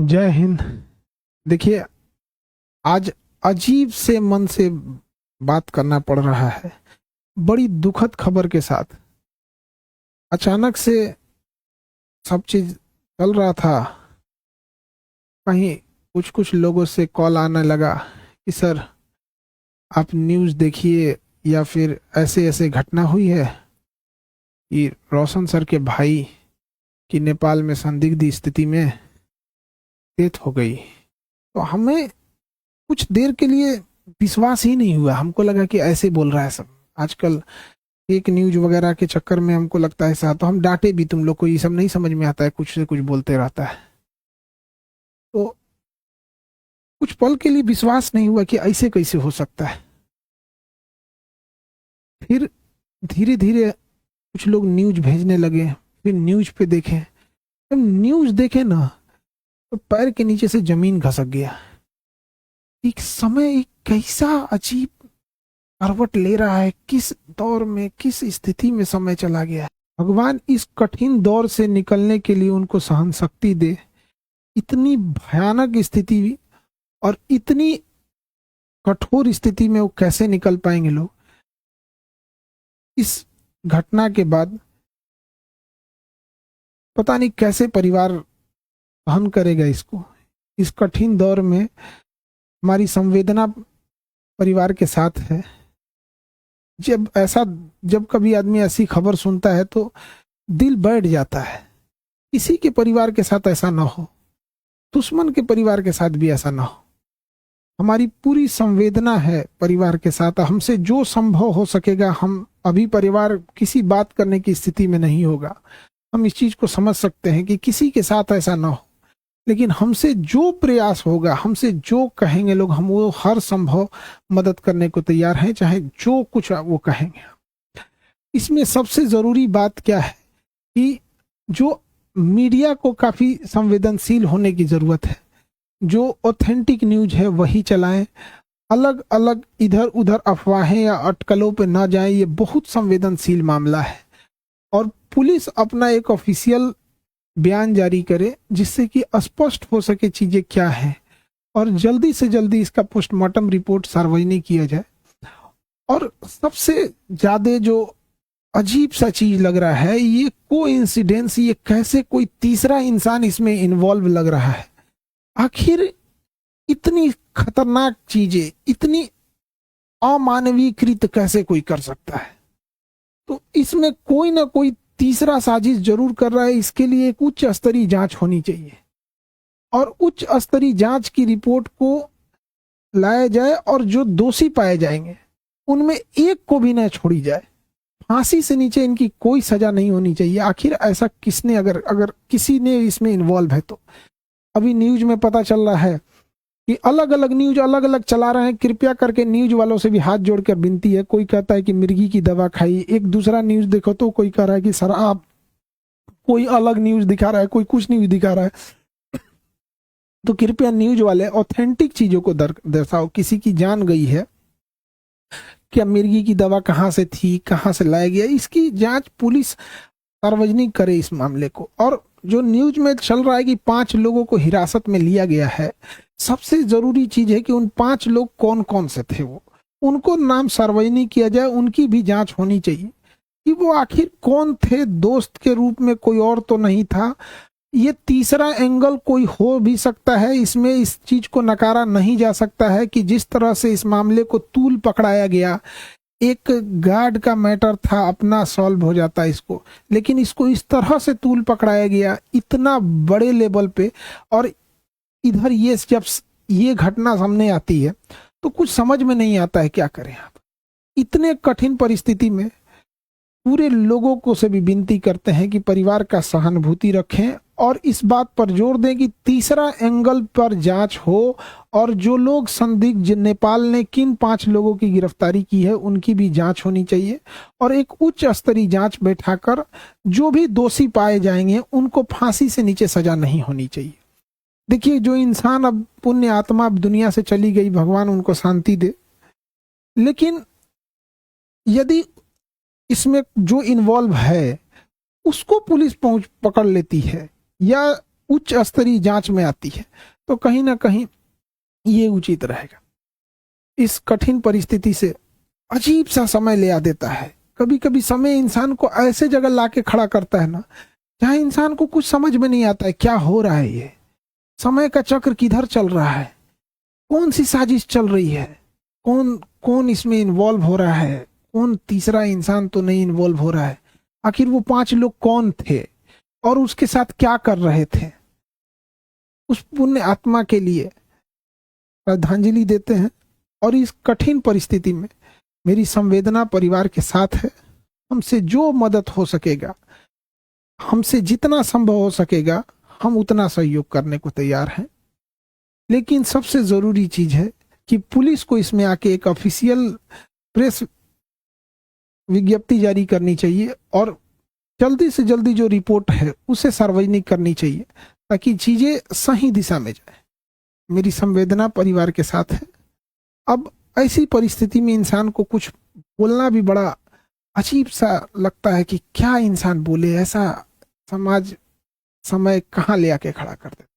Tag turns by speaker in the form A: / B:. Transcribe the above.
A: जय हिंद। देखिए, आज अजीब से मन से बात करना पड़ रहा है। बड़ी दुखद खबर के साथ अचानक से सब चीज चल रहा था। कहीं कुछ कुछ लोगों से कॉल आने लगा कि सर आप न्यूज़ देखिए, या फिर ऐसे ऐसे घटना हुई है कि रोशन सर के भाई की नेपाल में संदिग्ध स्थिति में डेथ हो गई। तो हमें कुछ देर के लिए विश्वास ही नहीं हुआ। हमको लगा कि ऐसे बोल रहा है सब। आजकल फेक न्यूज वगैरह के चक्कर में हमको लगता है ऐसा, तो हम डांटे भी, तुम लोग को ये सब नहीं समझ में आता है, कुछ से कुछ बोलते रहता है। तो कुछ पल के लिए विश्वास नहीं हुआ कि ऐसे कैसे हो सकता है। फिर धीरे धीरे कुछ लोग न्यूज भेजने लगे, फिर न्यूज पे देखे। जब न्यूज देखे ना, तो पैर के नीचे से जमीन खसक गया। एक समय एक कैसा अजीब करवट ले रहा है, किस दौर में, किस स्थिति में समय चला गया है। भगवान इस कठिन दौर से निकलने के लिए उनको सहन शक्ति दे। इतनी भयानक स्थिति और इतनी कठोर स्थिति में वो कैसे निकल पाएंगे लोग। इस घटना के बाद पता नहीं कैसे परिवार सहन करेगा इसको। इस कठिन दौर में हमारी संवेदना परिवार के साथ है। जब कभी आदमी ऐसी खबर सुनता है तो दिल बैठ जाता है। किसी के परिवार के साथ ऐसा ना हो, दुश्मन के परिवार के साथ भी ऐसा ना हो। हमारी पूरी संवेदना है परिवार के साथ। हमसे जो संभव हो सकेगा, हम अभी परिवार किसी बात करने की स्थिति में नहीं होगा। हम इस चीज को समझ सकते हैं कि किसी के साथ ऐसा ना हो, लेकिन हमसे जो प्रयास होगा, हमसे जो कहेंगे लोग, हम वो हर संभव मदद करने को तैयार हैं, चाहे जो कुछ वो कहेंगे। इसमें सबसे जरूरी बात क्या है कि जो मीडिया को काफी संवेदनशील होने की जरूरत है। जो ऑथेंटिक न्यूज है वही चलाएं। अलग अलग इधर उधर अफवाहें या अटकलों पे ना जाएं। ये बहुत संवेदनशील मामला है। और पुलिस अपना एक ऑफिशियल बयान जारी करे जिससे कि स्पष्ट हो सके चीजें क्या है, और जल्दी से जल्दी इसका पोस्टमार्टम रिपोर्ट सार्वजनिक किया जाए। और सबसे ज्यादा जो अजीब सा चीज लग रहा है, ये कोइंसिडेंस, ये कैसे कोई तीसरा इंसान इसमें इन्वॉल्व लग रहा है। आखिर इतनी खतरनाक चीजें, इतनी अमानवीकृत कैसे कोई कर सकता है। तो इसमें कोई ना कोई तीसरा साजिश जरूर कर रहा है। इसके लिए एक उच्च स्तरीय जांच होनी चाहिए, और उच्च स्तरीय जांच की रिपोर्ट को लाया जाए, और जो दोषी पाए जाएंगे उनमें एक को भी न छोड़ी जाए। फांसी से नीचे इनकी कोई सजा नहीं होनी चाहिए। आखिर ऐसा किसने, अगर किसी ने इसमें इन्वॉल्व है तो। अभी न्यूज में पता चल रहा है कि अलग अलग न्यूज अलग अलग चला रहे हैं। कृपया करके न्यूज वालों से भी हाथ जोड़कर विनती है। कोई कहता है कि मिर्गी की दवा खाई, एक दूसरा न्यूज देखो तो कोई कह रहा है कि शराब, कोई अलग न्यूज दिखा रहा है, कोई कुछ न्यूज दिखा रहा है। तो कृपया न्यूज वाले ऑथेंटिक चीजों को दर्शाओ। किसी की जान गई है, क्या मिर्गी की दवा कहाँ से थी, कहाँ से लाया गया, इसकी जांच पुलिस सार्वजनिक करे इस मामले को। और जो न्यूज में चल रहा है कि 5 लोगों को हिरासत में लिया गया है, सबसे जरूरी चीज है कि उन 5 लोग कौन कौन से थे, वो उनको नाम सार्वजनिक किया जाए। उनकी भी जांच होनी चाहिए कि वो आखिर कौन थे। दोस्त के रूप में कोई और तो नहीं था। ये तीसरा एंगल कोई हो भी सकता है इसमें। इस चीज को नकारा नहीं जा सकता है कि जिस तरह से इस मामले को तूल पकड़ाया गया, एक गार्ड का मैटर था, अपना सॉल्व हो जाता इसको, लेकिन इसको इस तरह से तूल पकड़ाया गया इतना बड़े लेवल पे। और इधर ये जब ये घटना सामने आती है तो कुछ समझ में नहीं आता है क्या करें आप। इतने कठिन परिस्थिति में पूरे लोगों को से भी विनती करते हैं कि परिवार का सहानुभूति रखें, और इस बात पर जोर दें कि तीसरा एंगल पर जांच हो, और जो लोग संदिग्ध, नेपाल ने किन 5 लोगों की गिरफ्तारी की है उनकी भी जांच होनी चाहिए, और एक उच्च स्तरीय जांच बैठाकर जो भी दोषी पाए जाएंगे उनको फांसी से नीचे सजा नहीं होनी चाहिए। देखिए, जो इंसान अब पुण्य आत्मा अब दुनिया से चली गई, भगवान उनको शांति दे, लेकिन यदि इसमें जो इन्वॉल्व है उसको पुलिस पकड़ लेती है, या उच्च स्तरीय जांच में आती है, तो कहीं ना कहीं ये उचित रहेगा। इस कठिन परिस्थिति से अजीब सा समय ले आ देता है। कभी कभी समय इंसान को ऐसे जगह लाके खड़ा करता है ना, जहां इंसान को कुछ समझ में नहीं आता है क्या हो रहा है, ये समय का चक्र किधर चल रहा है, कौन सी साजिश चल रही है, कौन कौन इसमें इन्वॉल्व हो रहा है, कौन तीसरा इंसान तो नहीं इन्वॉल्व हो रहा है, आखिर वो 5 लोग कौन थे और उसके साथ क्या कर रहे थे। उस पुण्य आत्मा के लिए श्रद्धांजलि देते हैं। और इस कठिन परिस्थिति में मेरी संवेदना परिवार के साथ है। हमसे जो मदद हो सकेगा, हमसे जितना संभव हो सकेगा, हम उतना सहयोग करने को तैयार हैं। लेकिन सबसे जरूरी चीज है कि पुलिस को इसमें आके एक ऑफिशियल प्रेस विज्ञप्ति जारी करनी चाहिए और जल्दी से जल्दी जो रिपोर्ट है उसे सार्वजनिक करनी चाहिए, ताकि चीजें सही दिशा में जाए। मेरी संवेदना परिवार के साथ है। अब ऐसी परिस्थिति में इंसान को कुछ बोलना भी बड़ा अजीब सा लगता है कि क्या इंसान बोले, ऐसा समाज समय कहाँ ले आके खड़ा कर देता।